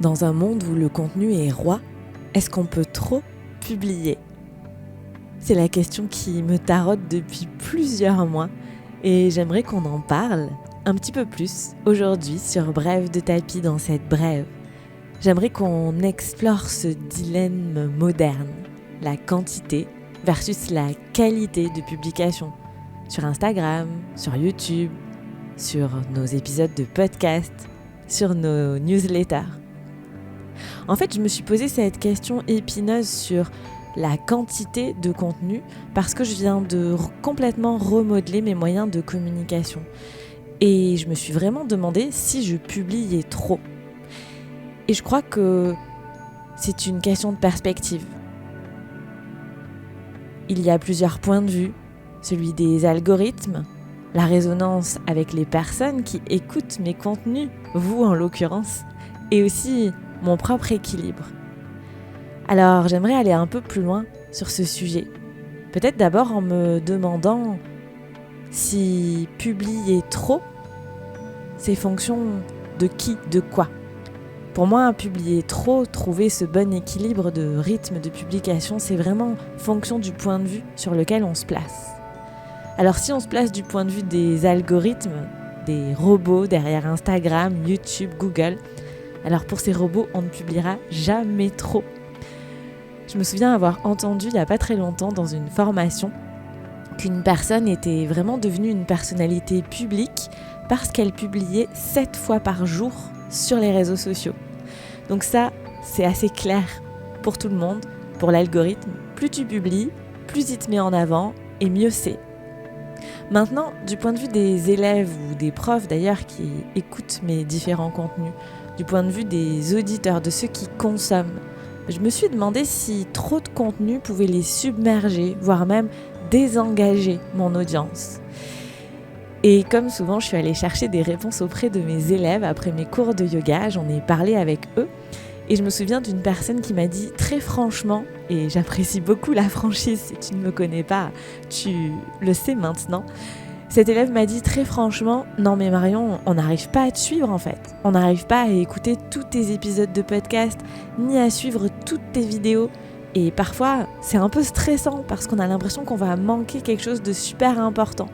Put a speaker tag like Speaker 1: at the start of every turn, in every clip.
Speaker 1: Dans un monde où le contenu est roi, est-ce qu'on peut trop publier ? C'est la question qui me taraude depuis plusieurs mois et j'aimerais qu'on en parle un petit peu plus aujourd'hui sur Brève de tapis dans cette brève. J'aimerais qu'on explore ce dilemme moderne, la quantité versus la qualité de publication sur Instagram, sur YouTube, sur nos épisodes de podcast, sur nos newsletters. En fait, je me suis posé cette question épineuse sur la quantité de contenu parce que je viens de complètement remodeler mes moyens de communication. Et je me suis vraiment demandé si je publiais trop. Et je crois que c'est une question de perspective. Il y a plusieurs points de vue, celui des algorithmes, la résonance avec les personnes qui écoutent mes contenus, vous en l'occurrence, et aussi mon propre équilibre. Alors j'aimerais aller un peu plus loin sur ce sujet. Peut-être d'abord en me demandant si publier trop, c'est fonction de qui, de quoi. Pour moi, publier trop, trouver ce bon équilibre de rythme de publication, c'est vraiment fonction du point de vue sur lequel on se place. Alors si on se place du point de vue des algorithmes, des robots derrière Instagram, YouTube, Google, alors pour ces robots, on ne publiera jamais trop. Je me souviens avoir entendu il n'y a pas très longtemps dans une formation qu'une personne était vraiment devenue une personnalité publique parce qu'elle publiait 7 fois par jour sur les réseaux sociaux. Donc ça, c'est assez clair pour tout le monde, pour l'algorithme. Plus tu publies, plus il te met en avant et mieux c'est. Maintenant, du point de vue des élèves ou des profs d'ailleurs qui écoutent mes différents contenus, du point de vue des auditeurs, de ceux qui consomment, je me suis demandé si trop de contenu pouvait les submerger, voire même désengager mon audience. Et comme souvent, je suis allée chercher des réponses auprès de mes élèves après mes cours de yoga, j'en ai parlé avec eux. Et je me souviens d'une personne qui m'a dit très franchement, et j'apprécie beaucoup la franchise, si tu ne me connais pas, tu le sais maintenant. Cet élève m'a dit très franchement, non mais Marion, on n'arrive pas à te suivre en fait. On n'arrive pas à écouter tous tes épisodes de podcast, ni à suivre toutes tes vidéos. Et parfois, c'est un peu stressant parce qu'on a l'impression qu'on va manquer quelque chose de super important.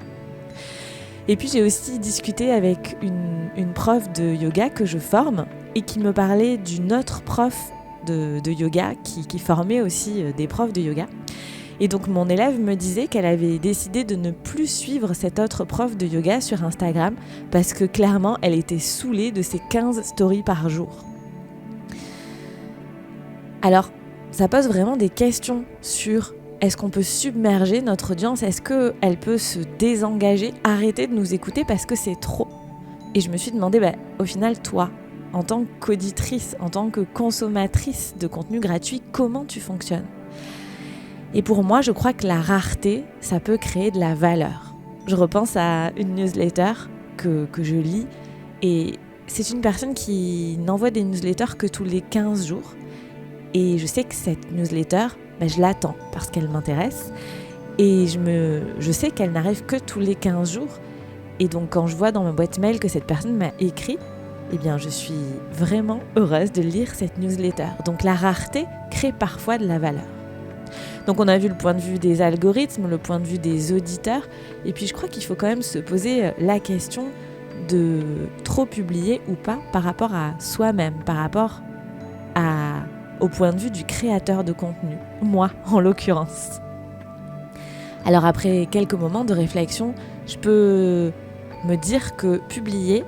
Speaker 1: Et puis j'ai aussi discuté avec une prof de yoga que je forme et qui me parlait d'une autre prof de yoga qui formait aussi des profs de yoga. Et donc mon élève me disait qu'elle avait décidé de ne plus suivre cette autre prof de yoga sur Instagram parce que clairement elle était saoulée de ses 15 stories par jour. Alors ça pose vraiment des questions sur est-ce qu'on peut submerger notre audience ? Est-ce qu'elle peut se désengager, arrêter de nous écouter parce que c'est trop ? Et je me suis demandé, au final, toi, en tant qu'auditrice, en tant que consommatrice de contenu gratuit, comment tu fonctionnes ? Et pour moi, je crois que la rareté, ça peut créer de la valeur. Je repense à une newsletter que je lis et c'est une personne qui n'envoie des newsletters que tous les 15 jours. Et je sais que cette newsletter, je l'attends parce qu'elle m'intéresse et je sais qu'elle n'arrive que tous les 15 jours. Et donc quand je vois dans ma boîte mail que cette personne m'a écrit, je suis vraiment heureuse de lire cette newsletter. Donc la rareté crée parfois de la valeur. Donc on a vu le point de vue des algorithmes, le point de vue des auditeurs, et puis je crois qu'il faut quand même se poser la question de trop publier ou pas par rapport à soi-même, par rapport au point de vue du créateur de contenu, moi en l'occurrence. Alors après quelques moments de réflexion, je peux me dire que publier,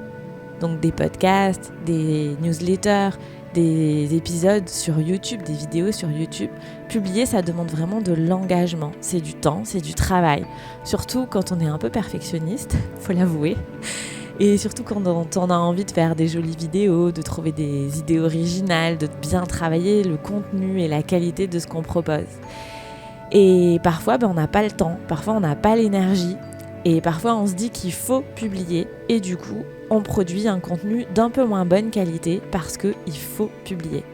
Speaker 1: donc des podcasts, des newsletters, des épisodes sur YouTube, des vidéos sur YouTube, publier ça demande vraiment de l'engagement, c'est du temps, c'est du travail, surtout quand on est un peu perfectionniste, faut l'avouer. Et surtout quand on a envie de faire des jolies vidéos, de trouver des idées originales, de bien travailler le contenu et la qualité de ce qu'on propose. Et parfois, on n'a pas le temps, parfois on n'a pas l'énergie, et parfois on se dit qu'il faut publier, et du coup, on produit un contenu d'un peu moins bonne qualité parce qu'il faut publier.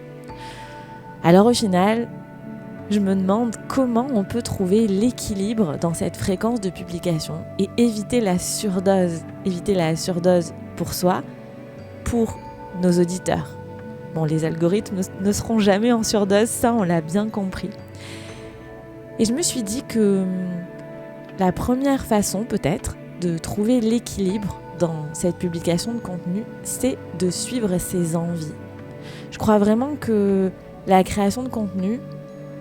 Speaker 1: Alors au final, je me demande comment on peut trouver l'équilibre dans cette fréquence de publication et éviter la surdose pour soi, pour nos auditeurs. Bon, les algorithmes ne seront jamais en surdose, ça on l'a bien compris. Et je me suis dit que la première façon peut-être de trouver l'équilibre dans cette publication de contenu, c'est de suivre ses envies. Je crois vraiment que la création de contenu,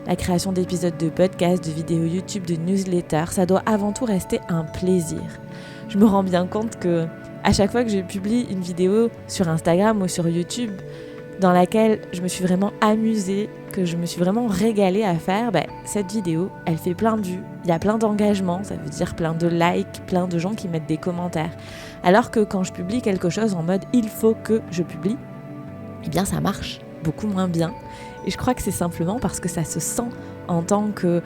Speaker 1: la création d'épisodes de podcasts, de vidéos YouTube, de newsletters, ça doit avant tout rester un plaisir. Je me rends bien compte que à chaque fois que je publie une vidéo sur Instagram ou sur YouTube dans laquelle je me suis vraiment amusée, que je me suis vraiment régalée à faire, cette vidéo, elle fait plein de vues, il y a plein d'engagements, ça veut dire plein de likes, plein de gens qui mettent des commentaires. Alors que quand je publie quelque chose en mode « il faut que je publie », eh bien ça marche beaucoup moins bien. Et je crois que c'est simplement parce que ça se sent en tant que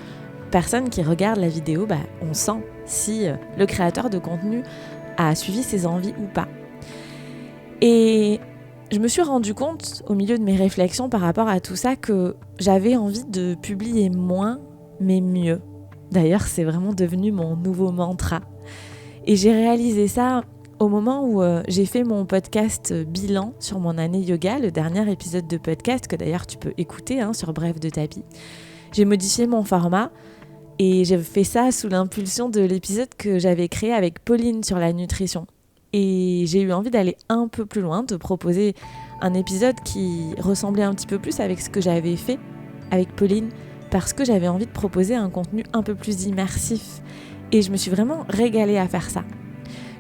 Speaker 1: personne qui regarde la vidéo, on sent si le créateur de contenu a suivi ses envies ou pas. Et je me suis rendu compte au milieu de mes réflexions par rapport à tout ça que j'avais envie de publier moins mais mieux. D'ailleurs, c'est vraiment devenu mon nouveau mantra. Et j'ai réalisé ça au moment où j'ai fait mon podcast bilan sur mon année yoga, le dernier épisode de podcast que d'ailleurs tu peux écouter sur Bref de Tapis. J'ai modifié mon format et j'ai fait ça sous l'impulsion de l'épisode que j'avais créé avec Pauline sur la nutrition. Et j'ai eu envie d'aller un peu plus loin, de proposer un épisode qui ressemblait un petit peu plus avec ce que j'avais fait avec Pauline, parce que j'avais envie de proposer un contenu un peu plus immersif. Et je me suis vraiment régalée à faire ça.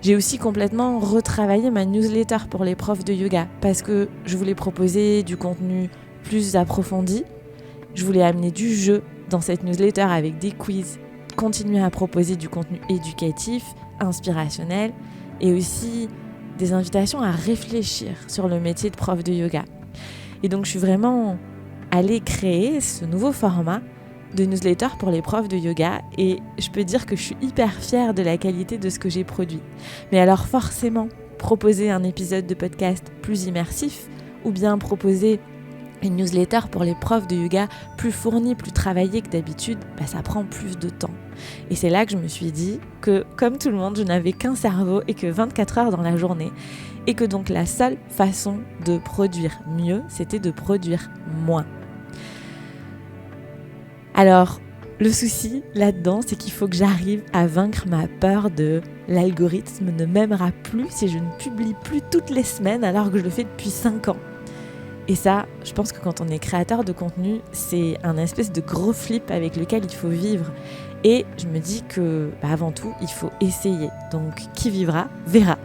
Speaker 1: J'ai aussi complètement retravaillé ma newsletter pour les profs de yoga, parce que je voulais proposer du contenu plus approfondi. Je voulais amener du jeu dans cette newsletter avec des quiz, continuer à proposer du contenu éducatif, inspirationnel, et aussi des invitations à réfléchir sur le métier de prof de yoga. Et donc je suis vraiment allée créer ce nouveau format de newsletter pour les profs de yoga et je peux dire que je suis hyper fière de la qualité de ce que j'ai produit. Mais alors forcément, proposer un épisode de podcast plus immersif ou bien proposer une newsletter pour les profs de yoga plus fournie, plus travaillée que d'habitude, ça prend plus de temps. Et c'est là que je me suis dit que, comme tout le monde, je n'avais qu'un cerveau et que 24 heures dans la journée. Et que donc la seule façon de produire mieux, c'était de produire moins. Alors, le souci là-dedans, c'est qu'il faut que j'arrive à vaincre ma peur de l'algorithme ne m'aimera plus si je ne publie plus toutes les semaines alors que je le fais depuis 5 ans. Et ça, je pense que quand on est créateur de contenu, c'est un espèce de gros flip avec lequel il faut vivre. Et je me dis que, avant tout, il faut essayer. Donc, qui vivra, verra.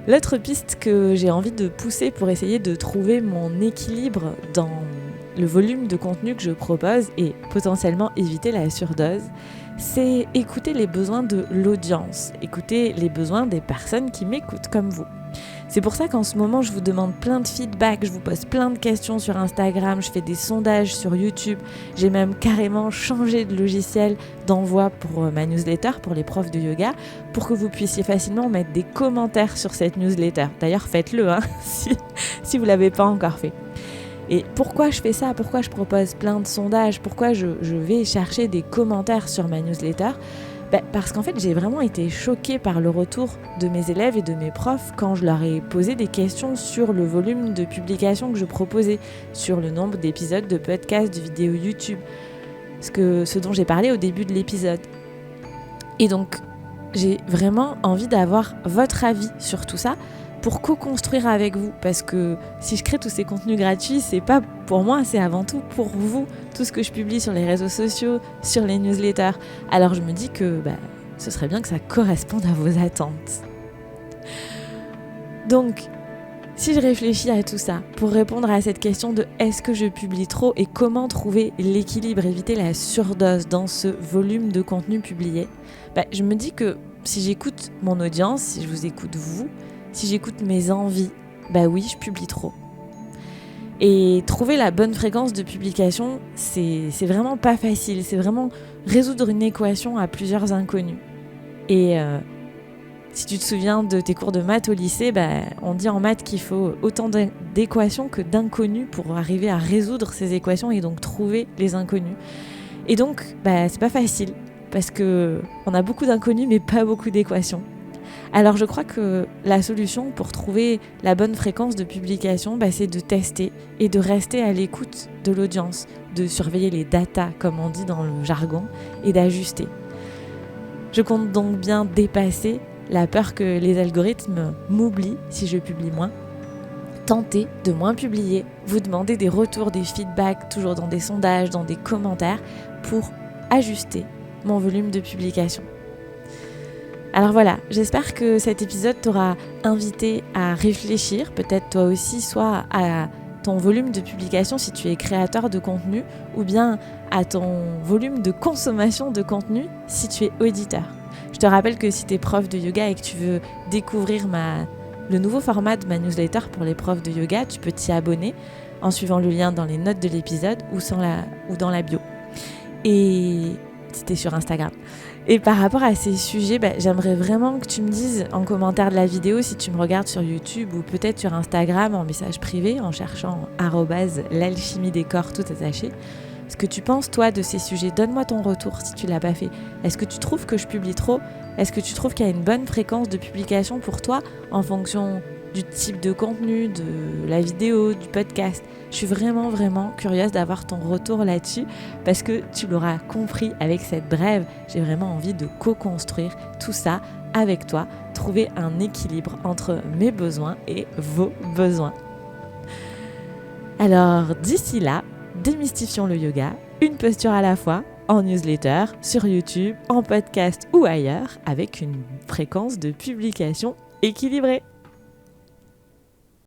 Speaker 1: L'autre piste que j'ai envie de pousser pour essayer de trouver mon équilibre dans le volume de contenu que je propose et potentiellement éviter la surdose, c'est écouter les besoins de l'audience, écouter les besoins des personnes qui m'écoutent comme vous. C'est pour ça qu'en ce moment, je vous demande plein de feedback, je vous pose plein de questions sur Instagram, je fais des sondages sur YouTube. J'ai même carrément changé de logiciel d'envoi pour ma newsletter, pour les profs de yoga, pour que vous puissiez facilement mettre des commentaires sur cette newsletter. D'ailleurs, faites-le si vous ne l'avez pas encore fait. Et pourquoi je fais ça ? Pourquoi je propose plein de sondages ? Pourquoi je vais chercher des commentaires sur ma newsletter ? Parce qu'en fait, j'ai vraiment été choquée par le retour de mes élèves et de mes profs quand je leur ai posé des questions sur le volume de publications que je proposais, sur le nombre d'épisodes de podcasts, de vidéos YouTube, ce dont j'ai parlé au début de l'épisode. Et donc, j'ai vraiment envie d'avoir votre avis sur tout ça pour co-construire avec vous, parce que si je crée tous ces contenus gratuits, c'est pas pour moi, c'est avant tout pour vous, tout ce que je publie sur les réseaux sociaux, sur les newsletters. Alors je me dis que ce serait bien que ça corresponde à vos attentes. Donc, si je réfléchis à tout ça, pour répondre à cette question de est-ce que je publie trop et comment trouver l'équilibre, éviter la surdose dans ce volume de contenu publié, je me dis que si j'écoute mon audience, si je vous écoute vous, si j'écoute mes envies, oui, je publie trop. Et trouver la bonne fréquence de publication, c'est vraiment pas facile. C'est vraiment résoudre une équation à plusieurs inconnus. Et si tu te souviens de tes cours de maths au lycée, on dit en maths qu'il faut autant d'équations que d'inconnus pour arriver à résoudre ces équations et donc trouver les inconnus. Et donc, c'est pas facile parce qu'on a beaucoup d'inconnus mais pas beaucoup d'équations. Alors je crois que la solution pour trouver la bonne fréquence de publication, c'est de tester et de rester à l'écoute de l'audience, de surveiller les datas, comme on dit dans le jargon, et d'ajuster. Je compte donc bien dépasser la peur que les algorithmes m'oublient si je publie moins. Tenter de moins publier, vous demander des retours, des feedbacks, toujours dans des sondages, dans des commentaires, pour ajuster mon volume de publication. Alors voilà, j'espère que cet épisode t'aura invité à réfléchir, peut-être toi aussi, soit à ton volume de publication si tu es créateur de contenu, ou bien à ton volume de consommation de contenu si tu es auditeur. Je te rappelle que si tu es prof de yoga et que tu veux découvrir le nouveau format de ma newsletter pour les profs de yoga, tu peux t'y abonner en suivant le lien dans les notes de l'épisode ou dans la bio. Et si tu es sur Instagram. Et par rapport à ces sujets, j'aimerais vraiment que tu me dises en commentaire de la vidéo, si tu me regardes sur YouTube ou peut-être sur Instagram en message privé en cherchant @l'alchimie des corps tout attaché, ce que tu penses toi de ces sujets. Donne-moi ton retour si tu l'as pas fait. Est-ce que tu trouves que je publie trop ? Est-ce que tu trouves qu'il y a une bonne fréquence de publication pour toi en fonction du type de contenu, de la vidéo, du podcast ? Je suis vraiment, vraiment curieuse d'avoir ton retour là-dessus parce que tu l'auras compris avec cette brève, j'ai vraiment envie de co-construire tout ça avec toi, trouver un équilibre entre mes besoins et vos besoins. Alors d'ici là, démystifions le yoga, une posture à la fois, en newsletter, sur YouTube, en podcast ou ailleurs, avec une fréquence de publication équilibrée.